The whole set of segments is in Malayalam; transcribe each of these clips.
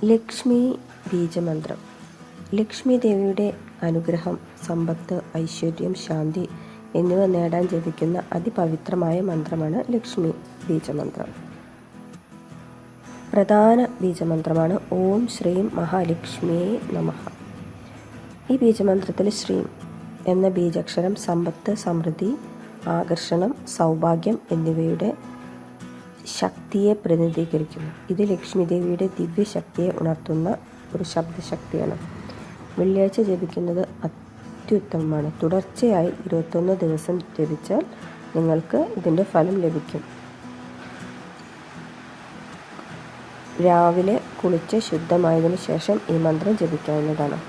ലക്ഷ്മി ബീജമന്ത്രം. ലക്ഷ്മി ദേവിയുടെ അനുഗ്രഹം, സമ്പത്ത്, ഐശ്വര്യം, ശാന്തി എന്നിവ നേടാൻ ജപിക്കുന്ന അതിപവിത്രമായ മന്ത്രമാണ് ലക്ഷ്മി ബീജമന്ത്രം. പ്രധാന ബീജമന്ത്രമാണ് ഓം ശ്രീം മഹാലക്ഷ്മിയേ നമഃ. ഈ ബീജമന്ത്രത്തിൽ ശ്രീം എന്ന ബീജാക്ഷരം സമ്പത്ത്, സമൃദ്ധി, ആകർഷണം, സൗഭാഗ്യം എന്നിവയുടെ ശക്തിയെ പ്രതിനിധീകരിക്കുന്നു. ഇത് ലക്ഷ്മി ദേവിയുടെ ദിവ്യശക്തിയെ ഉണർത്തുന്ന ഒരു ശബ്ദശക്തിയാണ്. വെള്ളിയാഴ്ച ജപിക്കുന്നത് അത്യുത്തമമാണ്. തുടർച്ചയായി 21 ദിവസം ജപിച്ചാൽ നിങ്ങൾക്ക് ഇതിൻ്റെ ഫലം ലഭിക്കും. രാവിലെ കുളിച്ച് ശുദ്ധമായതിനു ശേഷം ഈ മന്ത്രം ജപിക്കാവുന്നതാണ്.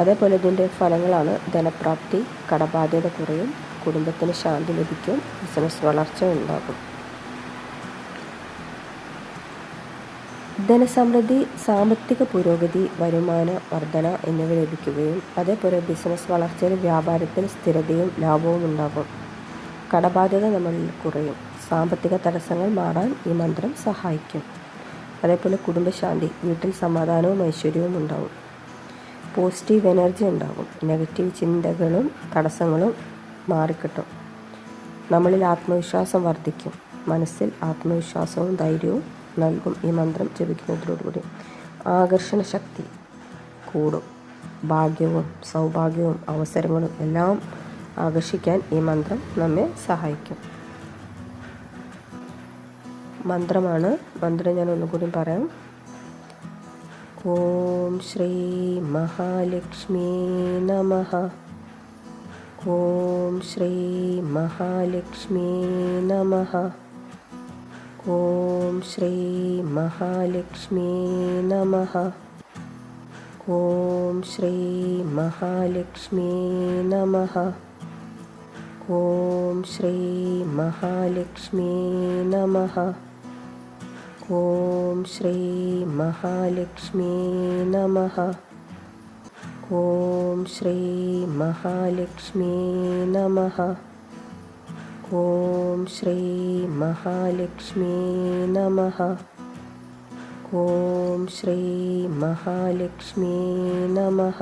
അതേപോലെ ഇതിൻ്റെ ഫലങ്ങളാണ്: ധനപ്രാപ്തി, കടബാധ്യത കുറയും, കുടുംബത്തിന് ശാന്തി ലഭിക്കും, ബിസിനസ് വളർച്ച ഉണ്ടാകും. ധനസമൃദ്ധി, സാമ്പത്തിക പുരോഗതി, വരുമാന വർധന എന്നിവ ലഭിക്കുകയും അതേപോലെ ബിസിനസ് വളർച്ചയിൽ വ്യാപാരത്തിൽ സ്ഥിരതയും ലാഭവും ഉണ്ടാകും. കടബാധ്യത നമ്മളിൽ കുറയും. സാമ്പത്തിക തടസ്സങ്ങൾ മാറാൻ ഈ മന്ത്രം സഹായിക്കും. അതേപോലെ കുടുംബശാന്തി, വീട്ടിൽ സമാധാനവും ഐശ്വര്യവും ഉണ്ടാകും. പോസിറ്റീവ് എനർജി ഉണ്ടാകും. നെഗറ്റീവ് ചിന്തകളും തടസ്സങ്ങളും മാറിക്കിട്ടും. നമ്മളിൽ ആത്മവിശ്വാസം വർദ്ധിക്കും. മനസ്സിൽ ആത്മവിശ്വാസവും ധൈര്യവും നൽകും. ഈ മന്ത്രം ജപിക്കുന്നതിലൂടെ ആകർഷണ ശക്തി കൂടും. ഭാഗ്യവും സൗഭാഗ്യവും അവസരങ്ങളും എല്ലാം ആകർഷിക്കാൻ ഈ മന്ത്രം നമ്മെ സഹായിക്കും. മന്ത്രം ഞാൻ ഒന്നുകൂടി പറയാം. ഓം ശ്രീ മഹാലക്ഷ്മി നമഃ. ഓം ശ്രീ മഹാലക്ഷ്മി നമഃ. ഓം ശ്രീ മഹാലക്ഷ്മി നമഃ. ഓം ശ്രീ മഹാലക്ഷ്മി നമഃ. ഓം ശ്രീ മഹാലക്ഷ്മി നമഃ. ഓം ശ്രീ മഹാലക്ഷ്മി നമഃ. ഓം ശ്രീ മഹാലക്ഷ്മി നമഃ. ഓം ശ്രീ മഹാലക്ഷ്മി നമഃ. ഓം ശ്രീ മഹാലക്ഷ്മി നമഃ.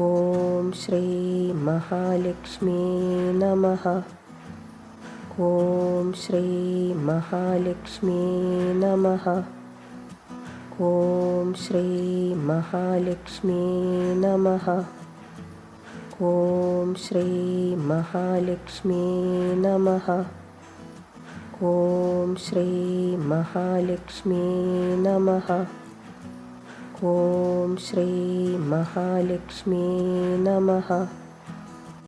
ഓം ശ്രീ മഹാലക്ഷ്മി നമഃ. ഓം ശ്രീ മഹാലക്ഷ്മി നമഃ. ഓം ശ്രീ മഹാലക്ഷ്മി നമഃ. ഓം ശ്രീ മഹാലക്ഷ്മി നമഃ. ഓം ശ്രീ മഹാലക്ഷ്മി നമഃ. ഓം ശ്രീ മഹാലക്ഷ്മി നമഃ.